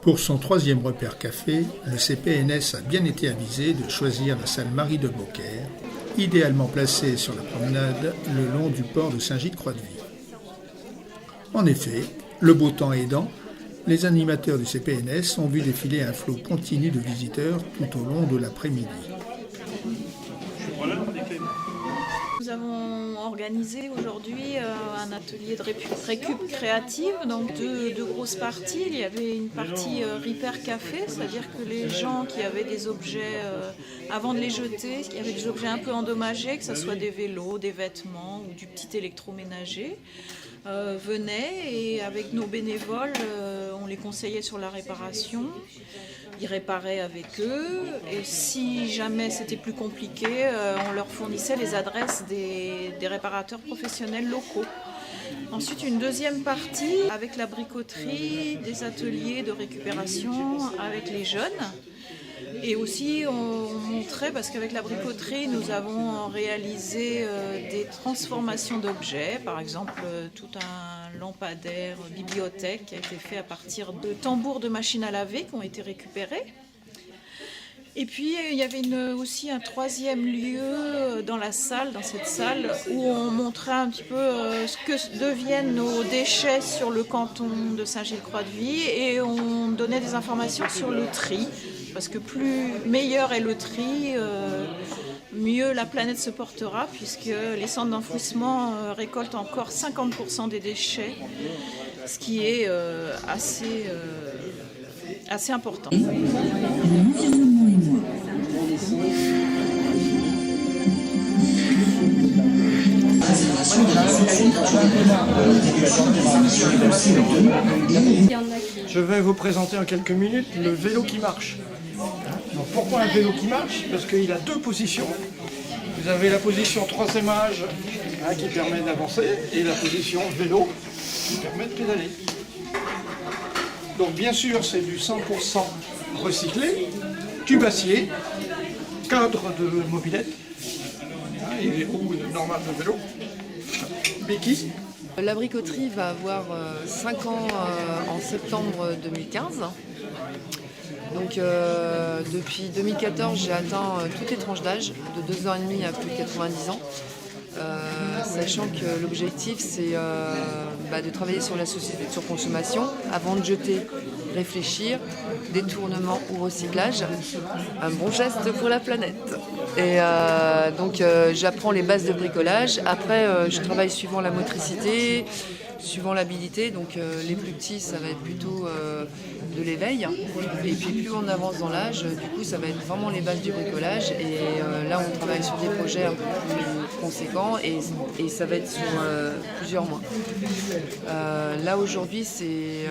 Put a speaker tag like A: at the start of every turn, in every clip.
A: Pour son troisième repère café, le CPNS a bien été avisé de choisir la salle Marie de Beaucaire, idéalement placée sur la promenade le long du port de Saint-Gilles-Croix-de-Vie. En effet, le beau temps aidant, les animateurs du CPNS ont vu défiler un flot continu de visiteurs tout au long de l'après-midi.
B: Nous avons organisé aujourd'hui un atelier de récup créative, donc deux grosses parties. Il y avait une partie repair café, c'est-à-dire que les gens qui avaient des objets, avant de les jeter, qui avaient des objets un peu endommagés, que ce soit des vélos, des vêtements ou du petit électroménager, venaient et avec nos bénévoles, on les conseillait sur la réparation. Ils réparaient avec eux et si jamais c'était plus compliqué, on leur fournissait les adresses des réparateurs professionnels locaux. Ensuite, une deuxième partie avec la bricoterie, des ateliers de récupération avec les jeunes. Et aussi, on montrait, parce qu'avec la bricoterie, nous avons réalisé des transformations d'objets. Par exemple, tout un lampadaire bibliothèque qui a été fait à partir de tambours de machines à laver qui ont été récupérés. Et puis, il y avait aussi un troisième lieu dans cette salle, où on montrait un petit peu ce que deviennent nos déchets sur le canton de Saint-Gilles-Croix-de-Vie et on donnait des informations sur le tri. Parce que plus meilleur est le tri, mieux la planète se portera, puisque les centres d'enfouissement récoltent encore 50% des déchets, ce qui est assez important.
C: Je vais vous présenter en quelques minutes le vélo qui marche. Donc pourquoi un vélo qui marche? Parce qu'il a deux positions. Vous avez la position troisième âge qui permet d'avancer et la position vélo qui permet de pédaler. Donc bien sûr c'est du 100% recyclé, tube acier, cadre de mobilette et roues normales de vélo, béquille.
D: La bricoterie va avoir 5 ans en septembre 2015. Donc depuis 2014, j'ai atteint toutes les tranches d'âge, de 2 ans et demi à plus de 90 ans. Sachant que l'objectif c'est de travailler sur la société de surconsommation avant de jeter, réfléchir, détournement ou recyclage, un bon geste pour la planète. Et donc j'apprends les bases de bricolage, après je travaille suivant la motricité, suivant l'habilité, donc les plus petits ça va être plutôt de l'éveil et puis plus on avance dans l'âge, du coup ça va être vraiment les bases du bricolage et là on travaille sur des projets un peu plus conséquents et ça va être sur plusieurs mois. Là aujourd'hui c'est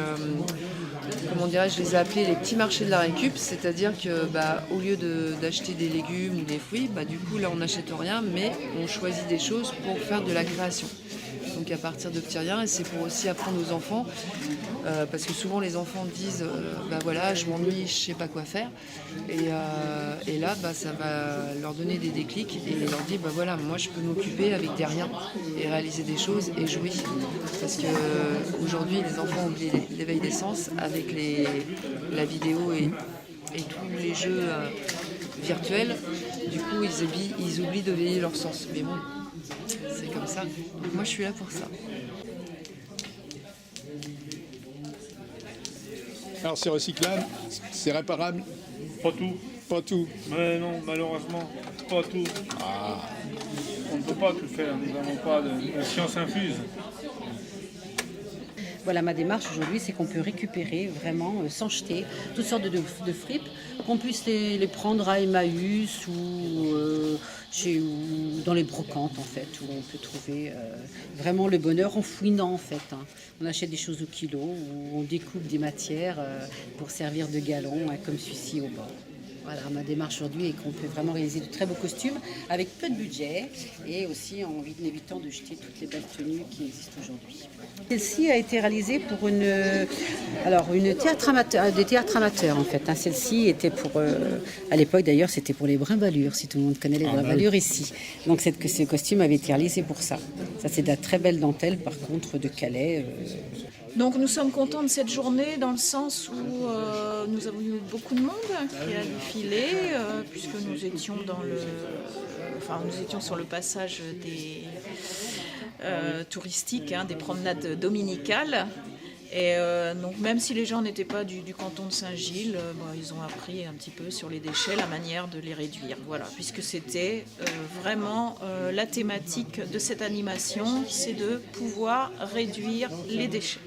D: je les ai appelés les petits marchés de la récup, c'est-à-dire que au lieu d'acheter des légumes ou des fruits, du coup là on n'achète rien mais on choisit des choses pour faire de la création. Donc à partir de petits riens, et c'est pour aussi apprendre aux enfants, parce que souvent les enfants disent je m'ennuie, je sais pas quoi faire, et là ça va leur donner des déclics et leur dire moi je peux m'occuper avec des riens et réaliser des choses et jouer, parce que aujourd'hui les enfants oublient l'éveil des sens avec la vidéo et tous les jeux virtuels, du coup ils oublient de veiller leur sens, mais bon. C'est comme ça. Donc moi, je suis là pour ça.
A: Alors c'est recyclable, c'est réparable?
E: Pas tout.
A: Pas tout.
E: Mais non, malheureusement, pas tout. On ne peut pas tout faire, nous n'avons pas de science infuse.
F: Voilà, ma démarche aujourd'hui, c'est qu'on peut récupérer vraiment, sans jeter, toutes sortes de fripes, qu'on puisse les prendre à Emmaüs ou dans les brocantes en fait, où on peut trouver vraiment le bonheur en fouinant en fait. On achète des choses au kilo, ou on découpe des matières pour servir de galon, comme celui-ci au bord. Voilà, ma démarche aujourd'hui est qu'on peut vraiment réaliser de très beaux costumes avec peu de budget et aussi en évitant de jeter toutes les belles tenues qui existent aujourd'hui. Celle-ci a été réalisée pour une théâtre amateur, des théâtres amateurs en fait. Celle-ci était pour, à l'époque d'ailleurs, c'était pour les Brimbalures, si tout le monde connaît les Brimbalures ici. Donc ce costume avait été réalisé pour ça. Ça c'est de la très belle dentelle par contre de Calais.
B: Donc nous sommes contents de cette journée dans le sens où nous avons eu beaucoup de monde qui a défilé puisque nous étions sur le passage des touristiques, des promenades dominicales. Et donc même si les gens n'étaient pas du canton de Saint-Gilles, ils ont appris un petit peu sur les déchets, la manière de les réduire. Voilà, puisque c'était vraiment la thématique de cette animation, c'est de pouvoir réduire les déchets.